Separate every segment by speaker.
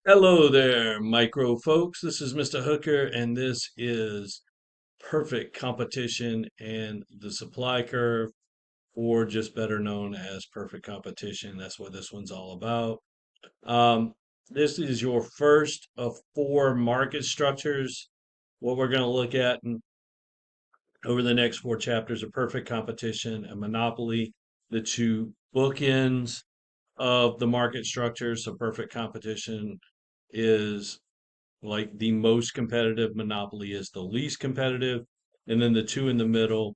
Speaker 1: Hello there, micro folks. This is Mr. Hooker, and this is perfect competition and the supply curve, or just better known as perfect competition. That's what this one's all about. Um, this is your first of four market structures. What we're going to look at over the next four chapters are perfect competition and monopoly, the two bookends of the market structure. So, perfect competition is like the most competitive, monopoly is the least competitive, and then the two in the middle,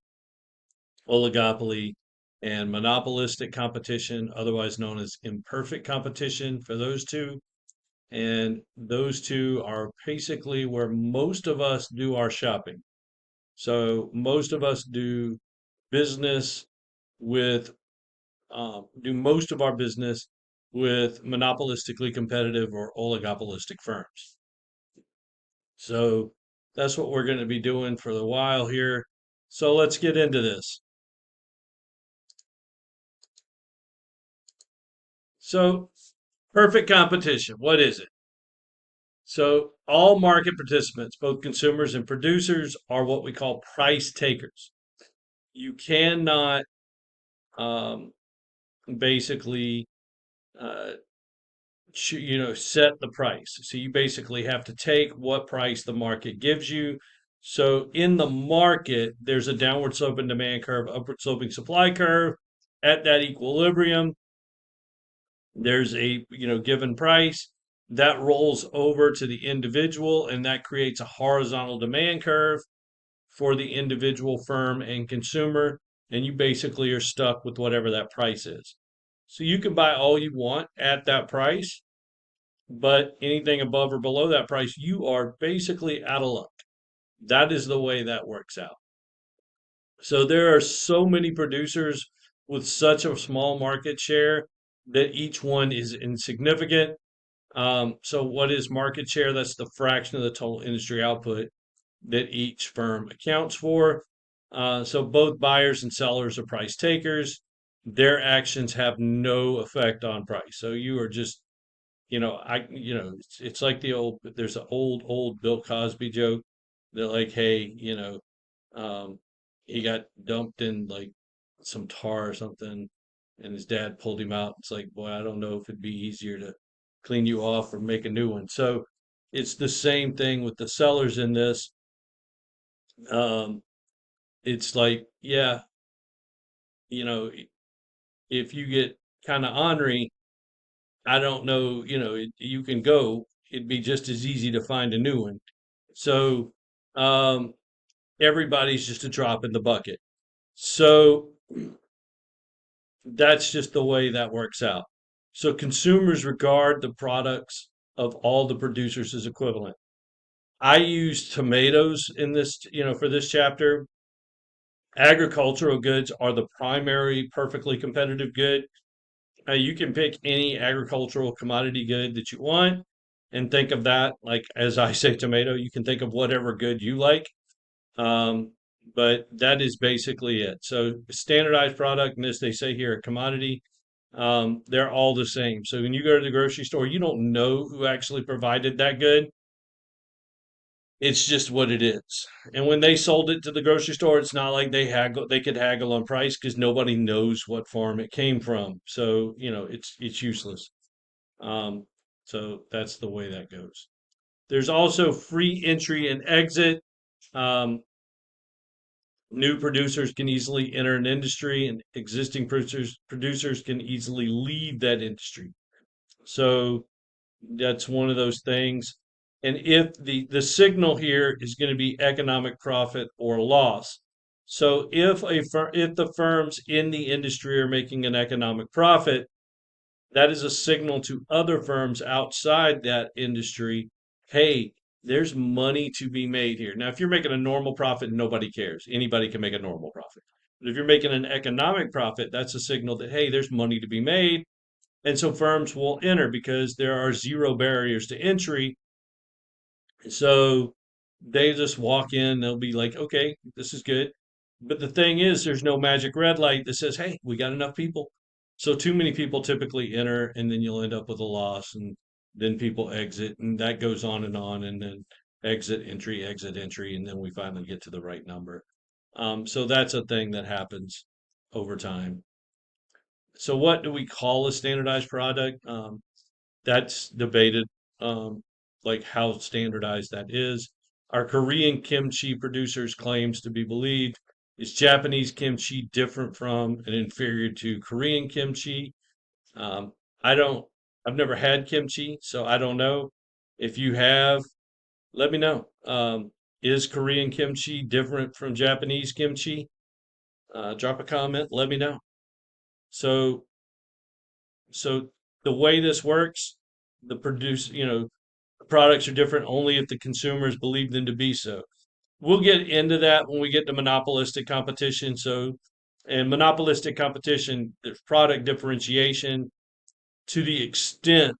Speaker 1: oligopoly and monopolistic competition, otherwise known as imperfect competition for those two. And those two are basically where most of us do our shopping. So most of us business with do most of our business with monopolistically competitive or oligopolistic firms. So that's what we're going to be doing for a while here. So let's get into this. So, perfect competition, what is it? So, all market participants, both consumers and producers, are what we call price takers. You cannot basically, uh, set the price. So you basically have to take what price the market gives you. So in the market, there's a downward sloping demand curve, upward sloping supply curve. At that equilibrium, there's a given price that rolls over to the individual, and that creates a horizontal demand curve for the individual firm and consumer, and you basically are stuck with whatever that price is. So you can buy all you want at that price, but anything above or below that price, you are basically out of luck. That is the way that works out. So there are so many producers with such a small market share that each one is insignificant. So what is market share? That's the fraction of the total industry output that each firm accounts for. So both buyers and sellers are price takers. Their actions have no effect on price. So you are just it's like there's an old Bill Cosby joke. They're like, hey, um, he got dumped in like some tar or something, and his dad pulled him out. It's like, boy, I don't know if it'd be easier to clean you off or make a new one. So it's the same thing with the sellers in this. Um, it's like, yeah, you know, if you get kind of ornery, I don't know, you can go. It'd be just as easy to find a new one. So um, everybody's just a drop in the bucket. So that's just the way that works out. So consumers regard the products of all the producers as equivalent. I use tomatoes in this, for this chapter. Agricultural goods are the primary perfectly competitive good. You can pick any agricultural commodity good that you want and think of that like as I say tomato, you can think of whatever good you like. Um, but that is basically it. So standardized product, and as they say here, a commodity, they're all the same. So when you go to the grocery store, you don't know who actually provided that good. It's just what it is. And when they sold it to the grocery store, it's not like they could haggle on price because nobody knows what farm it came from. So, it's useless. Um, so that's the way that goes. There's also free entry and exit. Um, New producers can easily enter an industry, and existing producers can easily leave that industry. So that's one of those things. And if the signal here is going to be economic profit or loss. So if the firms in the industry are making an economic profit, that is a signal to other firms outside that industry, hey, there's money to be made here. Now, if you're making a normal profit, nobody cares. Anybody can make a normal profit. But if you're making an economic profit, that's a signal that, hey, there's money to be made. And so firms will enter because there are zero barriers to entry. So they just walk in, they'll be like, okay, this is good. But the thing is, there's no magic red light that says, hey, we got enough people. So too many people typically enter, and then you'll end up with a loss. And then people exit, and that goes on, and then exit entry, and then we finally get to the right number. So that's a thing that happens over time. So what do we call a standardized product? That's debated, um, like how standardized that is. Our Korean kimchi producers claims to be believed. Is Japanese kimchi different from and inferior to Korean kimchi? Um, I don't, I've never had kimchi, so I don't know. If you have, let me know. Is Korean kimchi different from Japanese kimchi? Drop a comment, let me know. So, so the way this works, the products are different only if the consumers believe them to be so. We'll get into that when we get to monopolistic competition. So, in monopolistic competition, there's product differentiation to the extent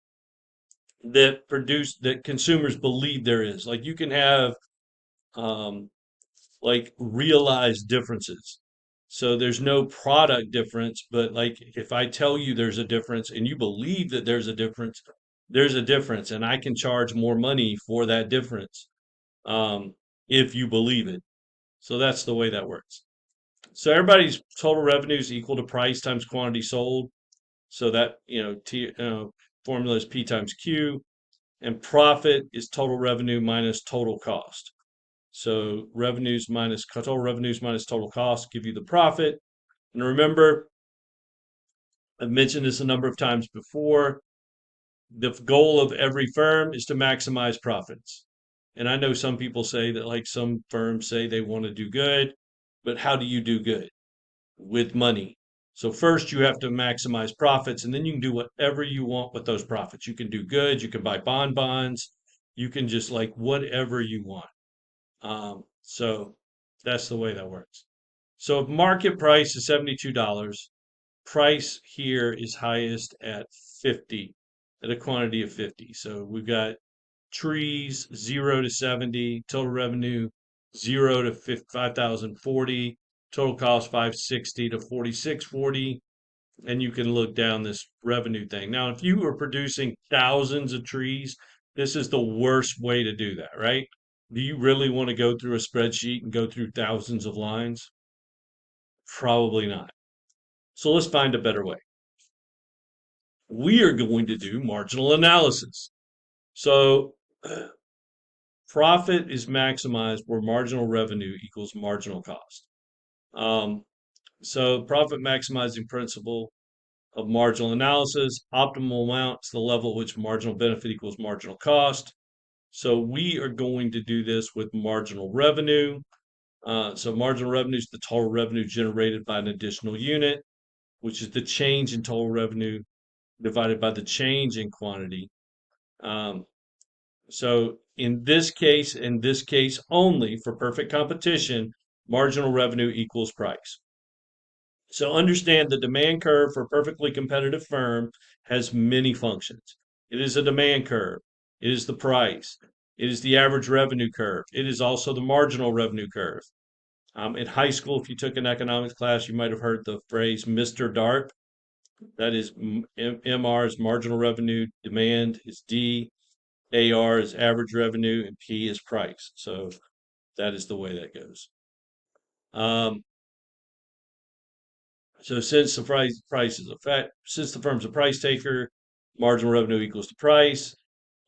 Speaker 1: that consumers believe there is. Like you can have um, like realized differences. So there's no product difference, but like if I tell you there's a difference and you believe that there's a difference, and I can charge more money for that difference um, if you believe it. So that's the way that works. So everybody's total revenue is equal to price times quantity sold. So that formula is P times Q, and profit is total revenue minus total cost. So total revenues minus total cost give you the profit. And remember, I've mentioned this a number of times before. The goal of every firm is to maximize profits. And I know some people say that, like some firms say they want to do good, but how do you do good? With money. So first you have to maximize profits, and then you can do whatever you want with those profits. You can do good, you can buy bonds, you can just like whatever you want. So that's the way that works. So if market price is $72, price here is highest at 50, at a quantity of 50. So we've got trees 0 to 70, total revenue 0 to 5,040, total cost 560 to 4640, and you can look down this revenue thing. Now, if you were producing thousands of trees, this is the worst way to do that, right? Do you really want to go through a spreadsheet and go through thousands of lines? Probably not. So let's find a better way. We are going to do marginal analysis. So profit is maximized where marginal revenue equals marginal cost. Um, so profit maximizing principle of marginal analysis, optimal amount is the level at which marginal benefit equals marginal cost. So we are going to do this with marginal revenue. So marginal revenue is the total revenue generated by an additional unit, which is the change in total revenue divided by the change in quantity. Um, so in this case only, for perfect competition, marginal revenue equals price. So understand the demand curve for a perfectly competitive firm has many functions. It is a demand curve. It is the price. It is the average revenue curve. It is also the marginal revenue curve. In high school, if you took an economics class, you might have heard the phrase Mr. Darp. That is MR is marginal revenue, demand is D, AR is average revenue, and P is price. So that is the way that goes. Um, so since the price is a fact, since the firm's a price taker, marginal revenue equals to price.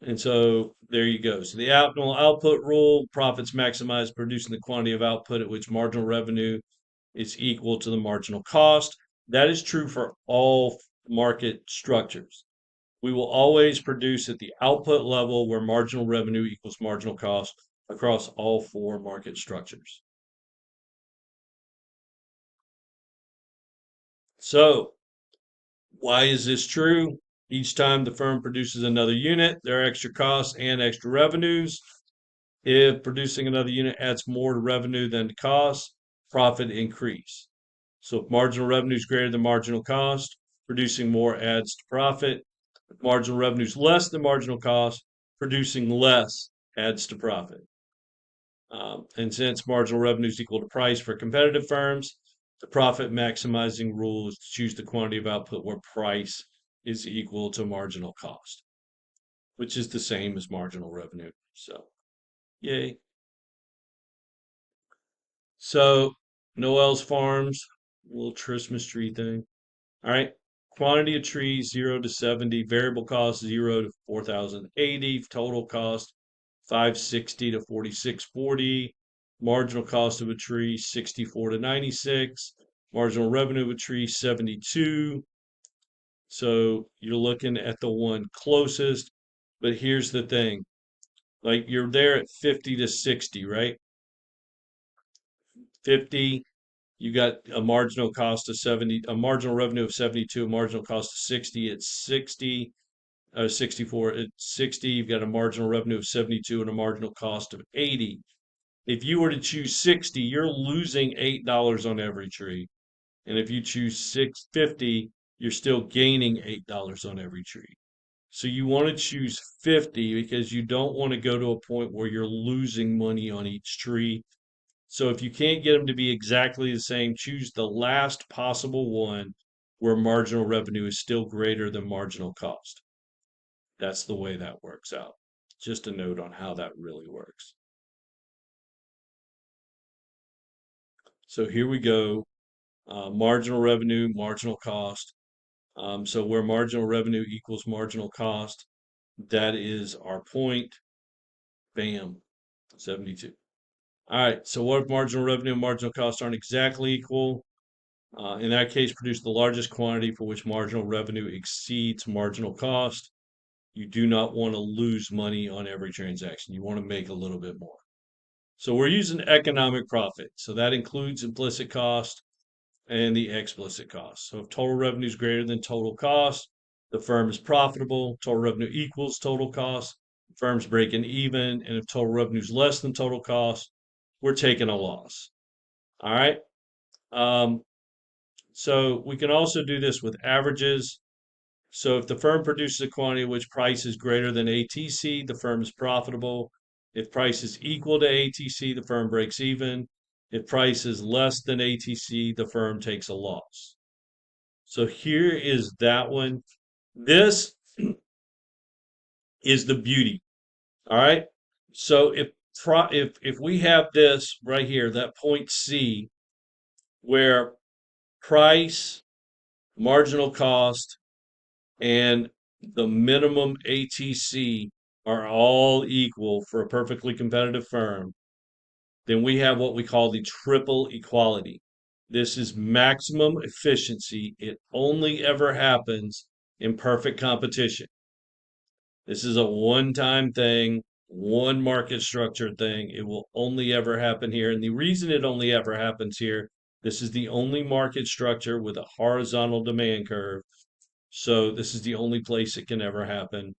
Speaker 1: And so there you go. So the optimal output rule, profits maximize producing the quantity of output at which marginal revenue is equal to the marginal cost. That is true for all market structures. We will always produce at the output level where marginal revenue equals marginal cost across all four market structures. So, why is this true? Each time the firm produces another unit, there are extra costs and extra revenues. If producing another unit adds more to revenue than to cost, profit increase. So if marginal revenue is greater than marginal cost, producing more adds to profit. If marginal revenue is less than marginal cost, producing less adds to profit. And since marginal revenue is equal to price for competitive firms, the profit maximizing rule is to choose the quantity of output where price is equal to marginal cost. which is the same as marginal revenue. So, yay. So, Noel's Farms, little Christmas tree thing. All right. Quantity of trees 0 to 70, variable cost 0 to 4,080, total cost 560 to 4640, marginal cost of a tree 64 to 96, marginal revenue of a tree 72. So you're looking at the one closest, but here's the thing. Like you're there at 50 to 60, right? 50, you got a marginal cost of 70, a marginal revenue of 72, a marginal cost of 60. It's 60, 64, it's 60. You've got a marginal revenue of 72 and a marginal cost of 80. If you were to choose 60, you're losing $8 on every tree. And if you choose 650, you're still gaining $8 on every tree. So you want to choose 50 because you don't want to go to a point where you're losing money on each tree. So if you can't get them to be exactly the same, choose the last possible one where marginal revenue is still greater than marginal cost. That's the way that works out. Just a note on how that really works. So here we go. Marginal revenue, marginal cost. So where marginal revenue equals marginal cost, that is our point. Bam, 72. All right, so what if marginal revenue and marginal cost aren't exactly equal? In that case, produce the largest quantity for which marginal revenue exceeds marginal cost. You do not want to lose money on every transaction. You want to make a little bit more. So we're using economic profit. So that includes implicit cost and the explicit cost. So if total revenue is greater than total cost, the firm is profitable. Total revenue equals total cost, the firm's breaking even. And if total revenue is less than total cost, we're taking a loss. All right. Um, so we can also do this with averages. So if the firm produces a quantity which price is greater than ATC, the firm is profitable. If price is equal to ATC, the firm breaks even. If price is less than ATC, the firm takes a loss. So here is that one. This is the beauty. All right. So if we have this right here, that point C, where price, marginal cost, and the minimum ATC are all equal for a perfectly competitive firm, then we have what we call the triple equality. This is maximum efficiency. It only ever happens in perfect competition. This is a one-time thing, one market structure thing. It will only ever happen here. And the reason it only ever happens here, this is the only market structure with a horizontal demand curve. So this is the only place it can ever happen.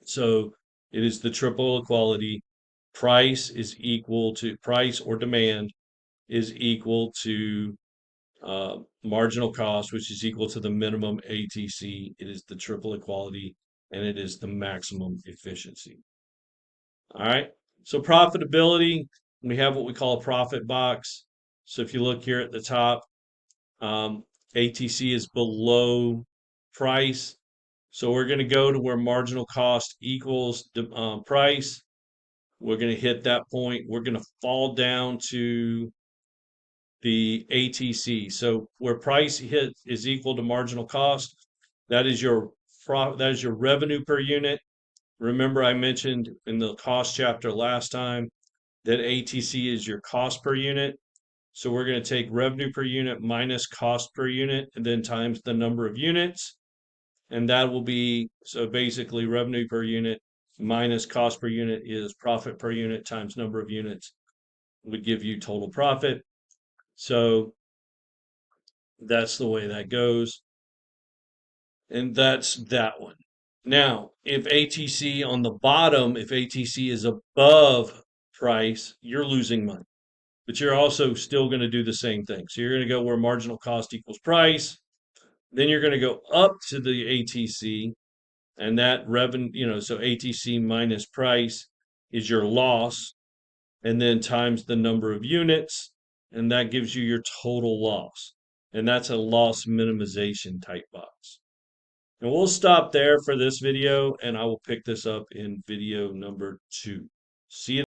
Speaker 1: So it is the triple equality. Price is equal to price or demand is equal to marginal cost, which is equal to the minimum ATC. It is the triple equality and it is the maximum efficiency. All right. So profitability, we have what we call a profit box. So if you look here at the top, ATC is below price. So we're going to go to where marginal cost equals price. We're going to hit that point. We're going to fall down to the ATC. So where price hit is equal to marginal cost, that is your revenue per unit. Remember, I mentioned in the cost chapter last time that ATC is your cost per unit. So we're going to take revenue per unit minus cost per unit and then times the number of units. And that will be, so basically revenue per unit minus cost per unit is profit per unit times number of units would give you total profit. So that's the way that goes. And that's that one. Now, if ATC on the bottom, if ATC is above price, you're losing money. But you're also still going to do the same thing. So you're going to go where marginal cost equals price. Then you're going to go up to the ATC, and that revenue, so ATC minus price is your loss, and then times the number of units, and that gives you your total loss. And that's a loss minimization type box. And we'll stop there for this video, and I will pick this up in video number 2. See you